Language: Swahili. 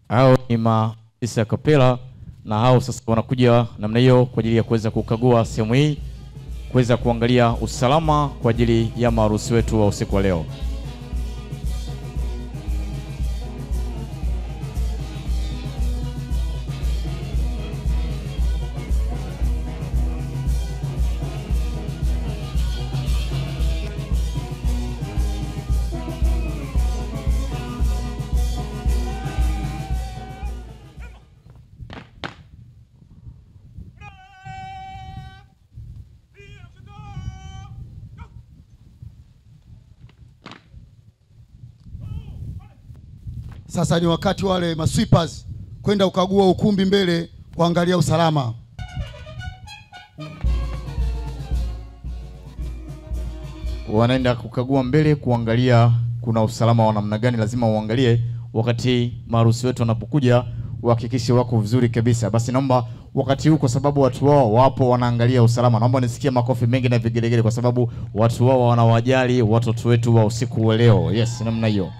Hao ni maafisa kapela na hao sasa wanakuja namna hiyo kwa ajili ya kuweza kukagua sehemu hii, kuweza kuangalia usalama kwa ajili ya maharusi wetu wa usiku wa leo. Sasa ni wakati wale masweepers kwenda ukagua ukumbi mbele kuangalia usalama. Wanaenda kukagua mbele kuangalia kuna usalama wa namna gani. Lazima uangalie wakati maharusi wetu wanapokuja, uhakikishe wako vizuri kabisa. Basi naomba wakati huu, kwa sababu watu wao wapo wanaangalia usalama, naomba nisikie makofi mengi na vigelegele, kwa sababu watu wao wanawajali watoto wetu wa usiku wa leo. Yes, namna hiyo.